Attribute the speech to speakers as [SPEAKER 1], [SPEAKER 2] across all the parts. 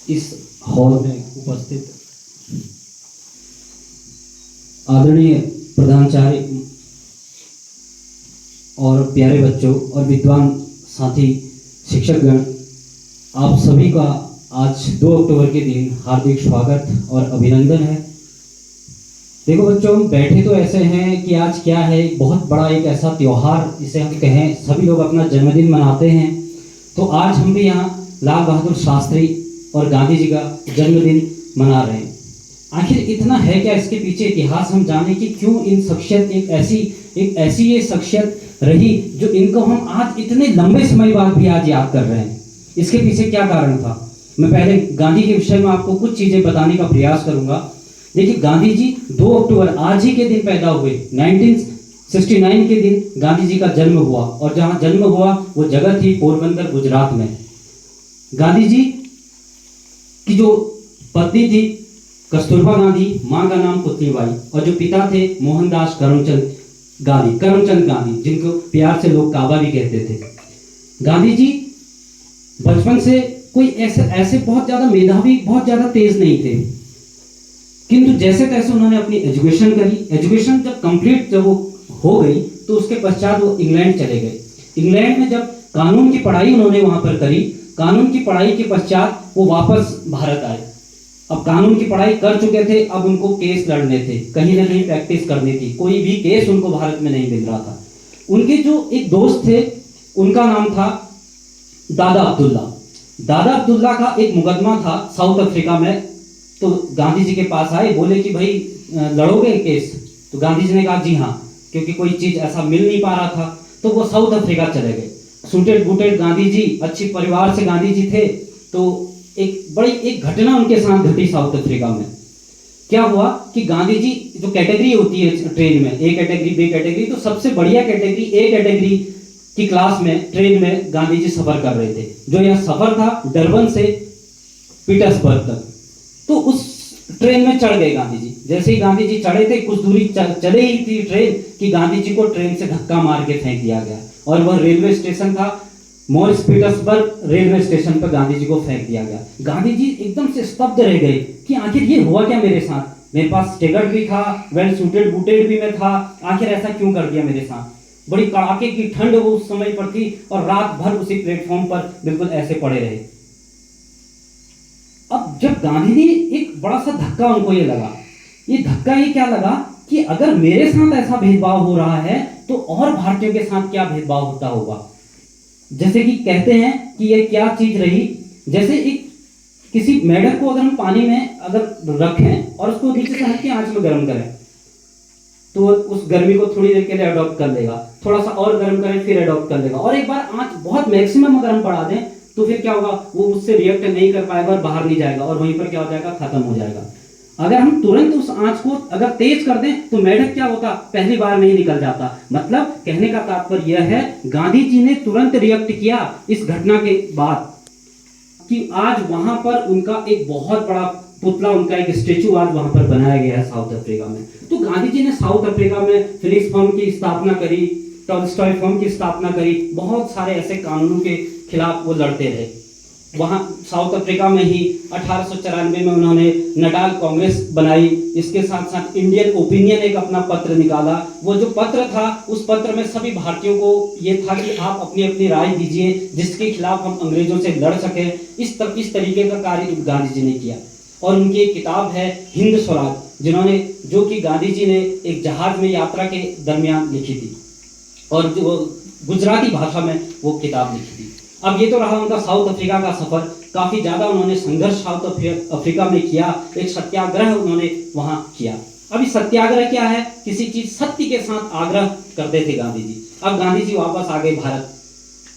[SPEAKER 1] इस हॉल में उपस्थित आदरणीय प्रधानाचार्य और प्यारे बच्चों और विद्वान साथी शिक्षकगण, आप सभी का आज 2 अक्टूबर के दिन हार्दिक स्वागत और अभिनंदन है। देखो बच्चों, हम बैठे तो ऐसे हैं कि आज क्या है, बहुत बड़ा एक ऐसा त्यौहार जिसे हम कहें, सभी लोग अपना जन्मदिन मनाते हैं। तो आज हम भी यहाँ लाल बहादुर शास्त्री और गांधी जी का जन्मदिन मना रहे हैं। आखिर इतना है क्या इसके पीछे इतिहास, हम जाने कि क्यों इन शख्सियत एक ऐसी ये शख्सियत रही जो इनको हम आज इतने लंबे समय बाद भी आज याद कर रहे हैं। इसके पीछे क्या कारण था, मैं पहले गांधी के विषय में आपको कुछ चीजें बताने का प्रयास करूंगा। देखिए, गांधी जी 2 अक्टूबर आज ही के दिन पैदा हुए। 1969 के दिन गांधी जी का जन्म हुआ और जहां जन्म हुआ वो जगह थी पोरबंदर, गुजरात में। गांधी जी की जो पत्नी थी कस्तूरबा गांधी, मां का नाम पुतलीबाई, और जो पिता थे मोहनदास करमचंद गांधी, जिनको प्यार से लोग काबा भी कहते थे। गांधी जी बचपन से कोई ऐसे बहुत ज्यादा मेधावी, बहुत ज्यादा तेज नहीं थे, किंतु जैसे तैसे उन्होंने अपनी एजुकेशन करी। एजुकेशन जब कंप्लीट जब वो हो गई तो उसके पश्चात वो इंग्लैंड चले गए। इंग्लैंड में जब कानून की पढ़ाई उन्होंने वहां पर करी, कानून की पढ़ाई के पश्चात वो वापस भारत आए। अब कानून की पढ़ाई कर चुके थे, अब उनको केस लड़ने थे, कहीं ना कहीं प्रैक्टिस करनी थी, कोई भी केस उनको भारत में नहीं मिल रहा था। उनके जो एक दोस्त थे उनका नाम था दादा अब्दुल्ला। दादा अब्दुल्ला का एक मुकदमा था साउथ अफ्रीका में। तो गांधी जी के पास आए, बोले कि भाई लड़ोगे केस? तो गांधी जी ने कहा जी हाँ, क्योंकि कोई चीज ऐसा मिल नहीं पा रहा था। तो वो साउथ अफ्रीका चले गए, सूटेड बूटेड गांधी जी, अच्छी परिवार से गांधी जी थे। तो एक घटना उनके साथ घटी साउथ अफ्रीका में। क्या हुआ कि गांधी जी, जो कैटेगरी होती है ट्रेन में, ए कैटेगरी, बी कैटेगरी, तो सबसे बढ़िया कैटेगरी ए कैटेगरी की क्लास में ट्रेन में गांधी जी सफर कर रहे थे। जो यह सफर था डरबन से पीटर्सबर्ग तक। तो उस ट्रेन में चढ़ गए गांधी जी। जैसे ही गांधी जी चढ़े थे, कुछ दूरी चले ही थी ट्रेन कि गांधी जी को ट्रेन से धक्का मार के फेंक दिया गया, और वह रेलवे स्टेशन था मॉरिस पीटर्सबर्ग रेलवे स्टेशन पर गांधी जी को फेंक दिया गया। गांधी जी एकदम से स्तब्ध रह गए कि आखिर ये हुआ क्या मेरे साथ। मेरे पास टिकट भी था, वेल सूटेड बूटेड भी मैं था, आखिर ऐसा क्यों कर दिया मेरे साथ। बड़ी कड़ाके की ठंड वो उस समय पर थी और रात भर उसी प्लेटफॉर्म पर बिल्कुल ऐसे पड़े रहे। अब जब गांधी ने एक बड़ा सा धक्का उनको ये लगा, ये धक्का ये क्या लगा कि अगर मेरे साथ ऐसा भेदभाव हो रहा है तो और भारतीयों के साथ क्या भेदभाव होता होगा। जैसे कि कहते हैं कि ये क्या चीज रही, जैसे एक किसी मेढक को अगर हम पानी में अगर रखें और उसको नीचे से हल्की आंच में गर्म करें तो उस गर्मी को थोड़ी देर के लिए अडॉप्ट कर लेगा, थोड़ा सा और गर्म करें फिर अडॉप्ट कर लेगा, और एक बार आंच बहुत मैक्सिमम अगर हम बढ़ा दें तो फिर क्या होगा, वो उससे रिएक्ट नहीं कर पाएगा और बाहर नहीं जाएगा, और वहीं पर क्या हो जाएगा, खत्म हो जाएगा। अगर हम तुरंत उस आंच को अगर तेज कर दें तो मेढक क्या होता, पहली बार नहीं निकल जाता। मतलब कहने का तात्पर्य यह है, गांधी जी ने तुरंत रिएक्ट किया इस घटना के बाद कि आज वहां पर उनका एक बहुत बड़ा पुतला, उनका एक स्टेचू आज वहां पर बनाया गया है साउथ अफ्रीका में। तो गांधी जी ने साउथ अफ्रीका में फिनिक्स फर्म की स्थापना करी, टॉलस्टॉय फर्म की स्थापना करी, बहुत सारे ऐसे कानूनों के खिलाफ वो लड़ते रहे। वहां साउथ अफ्रीका में ही 1894 में उन्होंने नटाल कांग्रेस बनाई। इसके साथ साथ इंडियन ओपिनियन एक अपना पत्र निकाला। वो जो पत्र था, उस पत्र में सभी भारतीयों को ये था कि आप अपनी अपनी राय दीजिए जिसके खिलाफ हम अंग्रेजों से लड़ सकें। इस तरीके का कार्य गांधी जी ने किया। और उनकी एक किताब है हिंद स्वराज, जो कि गांधी जी ने एक जहाज में यात्रा के दरमियान लिखी थी, और जो गुजराती भाषा में वो किताब लिखी थी। अब ये तो रहा उनका साउथ अफ्रीका का सफर। काफी ज्यादा उन्होंने संघर्ष साउथ अफ्रीका में किया, एक सत्याग्रह उन्होंने वहां किया। अभी सत्याग्रह क्या है, किसी चीज सत्य के साथ आग्रह करते थे गांधी जी। अब गांधी जी वापस आ गए भारत।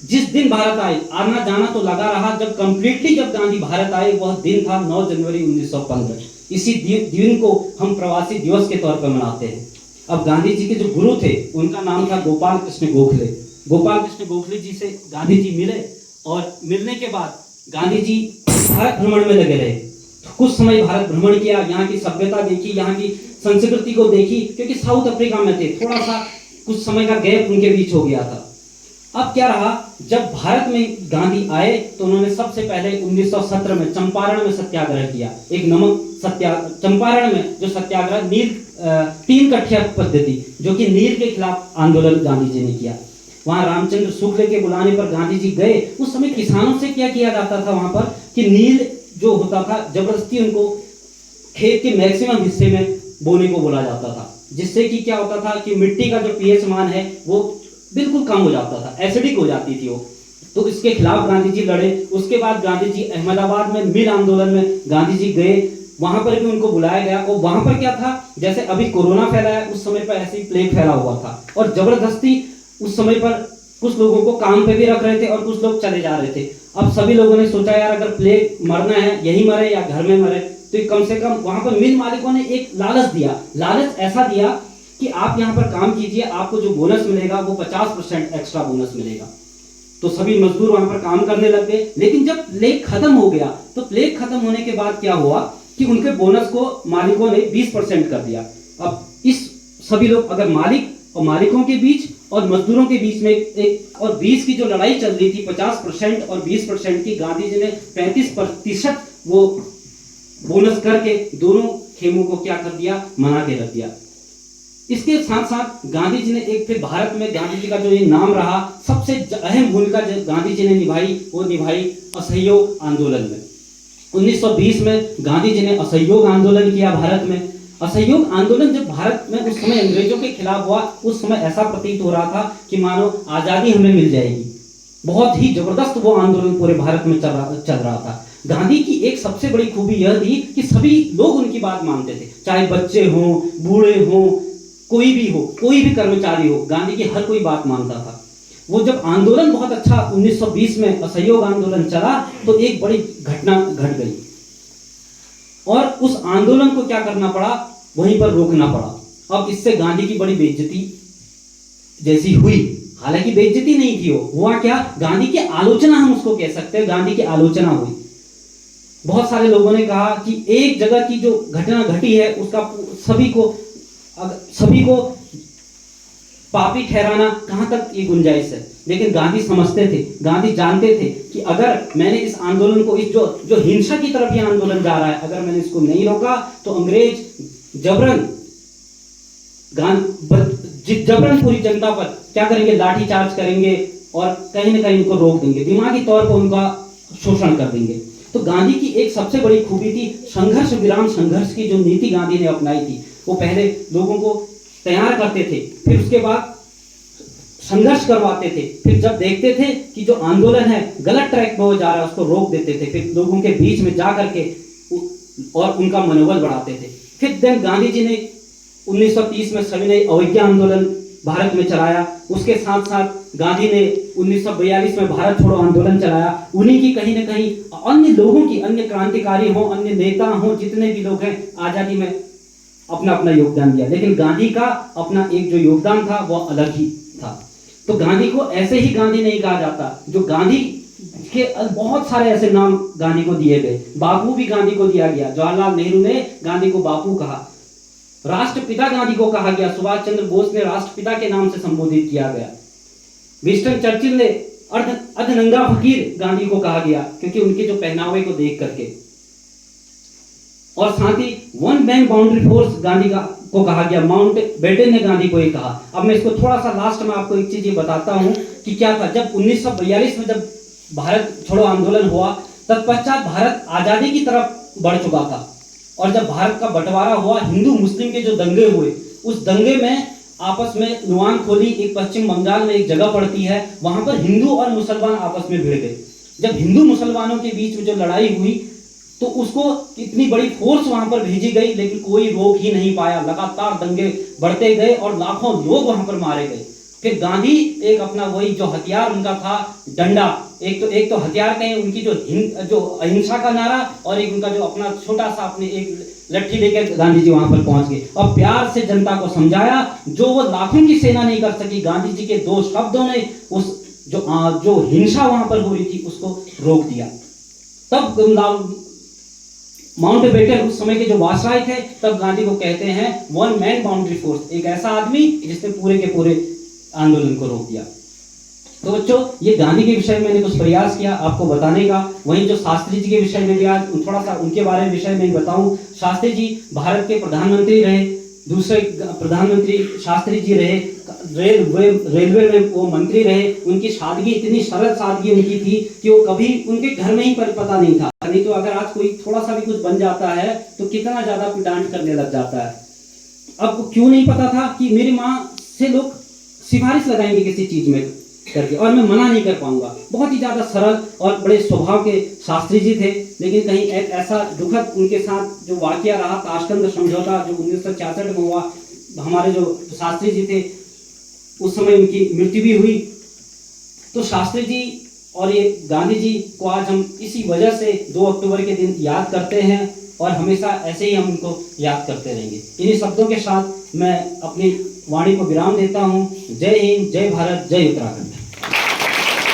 [SPEAKER 1] जिस दिन भारत आए, आना जाना तो लगा रहा, जब कंप्लीटली जब गांधी भारत आए वह दिन था 9 जनवरी 1915। इसी दिन को हम प्रवासी दिवस के तौर पर मनाते हैं। अब गांधी जी के जो गुरु थे उनका नाम था गोपाल कृष्ण गोखले। गोपाल कृष्ण गोखले जी से गांधी जी मिले, और मिलने के बाद गांधी जी भारत भ्रमण में लगे रहे। तो कुछ समय भारत भ्रमण किया, यहाँ की सभ्यता देखी, यहाँ की संस्कृति को देखी, क्योंकि साउथ अफ्रीका में थे, थोड़ा सा कुछ समय का गैप उनके बीच हो गया था। अब क्या रहा, जब भारत में गांधी आए तो उन्होंने सबसे पहले 1917 में चंपारण में सत्याग्रह किया, एक नमक चंपारण में जो सत्याग्रह नील 3 कठिया पद्धति, जो कि नील के खिलाफ आंदोलन गांधी जी ने किया। वहां रामचंद्र शुक्ल के बुलाने पर गांधी जी गए। उस समय किसानों से क्या किया जाता था वहां पर कि नील जो होता था जबरदस्ती उनको खेत के मैक्सिमम हिस्से में बोने को बोला जाता था, जिससे कि क्या होता था कि मिट्टी का जो पीएच मान है वो बिल्कुल कम हो जाता था, एसिडिक हो जाती थी वो। तो इसके खिलाफ गांधी जी लड़े। उसके बाद गांधी जी अहमदाबाद में मिल आंदोलन में गांधी जी गए, वहां पर भी उनको बुलाया गया। और वहां पर क्या था, जैसे अभी कोरोना फैला है उस समय पर ऐसे ही प्लेग फैला हुआ था, और जबरदस्ती उस समय पर कुछ लोगों को काम पे भी रख रहे थे और कुछ लोग चले जा रहे थे। अब सभी लोगों ने सोचा यार अगर प्लेग मरना है यही मरे या घर में मरे, तो कम से कम वहां पर मिल मालिकों ने एक लालच दिया। लालच ऐसा दिया कि आप यहां पर काम कीजिए, आपको जो बोनस मिलेगा वो 50% एक्स्ट्रा बोनस मिलेगा। तो सभी मजदूर वहां पर काम करने लग गए। लेकिन जब प्लेग खत्म हो गया तो प्लेग खत्म होने के बाद क्या हुआ कि उनके बोनस को मालिकों ने 20% कर दिया। अब इस सभी लोग अगर मालिक और मालिकों के बीच और मजदूरों के बीच में एक और 20 की जो लड़ाई चल रही थी, 50% और 20% की, गांधी जी ने 35% वो बोनस करके दोनों खेमों को क्या कर दिया, मना के रख दिया। इसके साथ साथ गांधी जी ने एक फिर भारत में गांधी जी का जो ये नाम रहा, सबसे अहम भूमिका जो गांधी जी ने निभाई वो निभाई असहयोग आंदोलन में। 1920 में गांधी जी ने असहयोग आंदोलन किया भारत में। असहयोग आंदोलन जब भारत में उस समय अंग्रेजों के खिलाफ हुआ, उस समय ऐसा प्रतीत हो रहा था कि मानो आजादी हमें मिल जाएगी। बहुत ही जबरदस्त वो आंदोलन पूरे भारत में चल रहा था। गांधी की एक सबसे बड़ी खूबी यह थी कि सभी लोग उनकी बात मानते थे, चाहे बच्चे हों, बूढ़े हों, कोई भी हो, कोई भी कर्मचारी हो, गांधी की हर कोई बात मानता था। वो जब आंदोलन बहुत अच्छा 1920 में असहयोग आंदोलन चला तो एक बड़ी घटना घट गई और उस आंदोलन को क्या करना पड़ा, वहीं पर रोकना पड़ा। अब इससे गांधी की बड़ी बेइज्जती जैसी हुई। हालांकि बेइज्जती नहीं थी, वो हुआ क्या, गांधी की आलोचना हम उसको कह सकते हैं, गांधी की आलोचना हुई। बहुत सारे लोगों ने कहा कि एक जगह की जो घटना घटी है उसका सभी को पापी ठहराना कहां तक ये गुंजाइश है। लेकिन गांधी समझते थे, गांधी जानते थे कि अगर मैंने इस आंदोलन को, इस जो हिंसा की तरफ ये आंदोलन जा रहा है, अगर मैंने इसको नहीं रोका तो अंग्रेज जबरन पूरी जनता पर क्या करेंगे, लाठी चार्ज करेंगे और कहीं ना कहीं उनको रोक देंगे, दिमागी तौर पर उनका शोषण कर देंगे। तो गांधी की एक सबसे बड़ी खूबी थी संघर्ष विराम संघर्ष की जो नीति गांधी ने अपनाई थी। वो पहले लोगों को तैयार करते थे, फिर उसके बाद संघर्ष करवाते थे, फिर जब देखते थे कि जो आंदोलन है गलत ट्रैक पर हो जा रहा है उसको रोक देते थे, फिर लोगों के बीच में जा करके और उनका मनोबल बढ़ाते थे। फिर देन गांधी जी ने 1930 में सविनय अवज्ञा आंदोलन भारत में चलाया। उसके साथ साथ गांधी ने 1942 में भारत छोड़ो आंदोलन चलाया। उन्हीं की कहीं ना कहीं अन्य लोगों की, अन्य क्रांतिकारी हों, अन्य नेता हों, जितने भी लोग हैं, आजादी में अपना अपना योगदान दिया। लेकिन गांधी का अपना एक जो योगदान था वो अलग ही था। तो गांधी को ऐसे ही गांधी नहीं कहा जाता, जो गांधी के बहुत सारे ऐसे नाम गांधी को दिए गए। बापू भी गांधी को दिया गया, जवाहरलाल नेहरू ने गांधी को बापू कहा, राष्ट्रपिता गांधी को कहा गया, सुभाष चंद्र बोस ने राष्ट्रपिता के नाम से संबोधित किया गया, विंस्टन चर्चिल ने अर्धनंगा फकीर गांधी को कहा गया क्योंकि उनके जो पहनावे को देख करके। और साथ ही one man boundary force Gandhi को कहा गया, माउंट बेटन ने गांधी को ये कहा। अब मैं इसको थोड़ा सा लास्ट में आपको एक चीज ये बताता हूं कि क्या था। जब 1942 में जब भारत छोड़ो आंदोलन हुआ, तत्पश्चात भारत आजादी की तरफ बढ़ चुका था। और जब भारत का बंटवारा हुआ, हिंदू मुस्लिम के जो दंगे हुए, उस दंगे में आपस में नुआनखोली, एक पश्चिम बंगाल में एक जगह पड़ती है, वहां पर हिंदू और मुसलमान आपस में भिड़ गए। जब हिंदू मुसलमानों के बीच में जो लड़ाई हुई तो उसको इतनी बड़ी फोर्स वहां पर भेजी गई, लेकिन कोई रोक ही नहीं पाया। लगातार दंगे बढ़ते गए और लाखों लोग वहां पर मारे गए। फिर गांधी एक अपना वही जो हथियार उनका था, डंडा, एक तो हथियार कहें उनकी जो अहिंसा का नारा, और एक उनका जो अपना छोटा सा अपने एक लट्ठी लेकर गांधी जी वहां पर पहुंच गए और प्यार से जनता को समझाया। जो वो लाखों की सेना नहीं कर सकी, गांधी जी के 2 शब्दों ने उस जो हिंसा वहां पर हो रही थी उसको रोक दिया। तब माउंट बेटन उस समय के जो वायसराय थे, तब गांधी को कहते हैं वन मैन बाउंड्री फोर्स, एक ऐसा आदमी जिसने पूरे के पूरे आंदोलन को रोक दिया। तो बच्चों, ये गांधी के विषय में मैंने कुछ प्रयास किया आपको बताने का। वहीं जो शास्त्री जी के विषय में भी आज थोड़ा सा उनके बारे में विषय में बताऊं। शास्त्री जी भारत के प्रधानमंत्री रहे, दूसरे प्रधानमंत्री शास्त्री जी रहे, रेलवे में वो मंत्री रहे। उनकी सादगी, इतनी सरल सादगी उनकी थी कि वो कभी उनके घर में ही पता नहीं था। नहीं तो अगर आज कोई थोड़ा सा भी कुछ बन जाता है तो कितना ज्यादा पिटांट करने लग जाता है। अब क्यों नहीं पता था कि मेरी माँ से लोग सिफारिश लगाएंगे किसी चीज में करके और मैं मना नहीं कर पाऊंगा। बहुत ही ज्यादा सरल और बड़े स्वभाव के शास्त्री जी थे। लेकिन कहीं एक ऐसा दुखद उनके साथ जो वाकया रहा, ताशकंद समझौता जो 1966 में हुआ, हमारे जो शास्त्री जी थे उस समय उनकी मृत्यु भी हुई। तो शास्त्री जी और ये गांधी जी को आज हम इसी वजह से 2 अक्टूबर के दिन याद करते हैं और हमेशा ऐसे ही हम उनको याद करते रहेंगे। इन्हीं शब्दों के साथ मैं अपनी वाणी को विराम देता हूँ। जय हिंद, जय भारत, जय उत्तराखंड।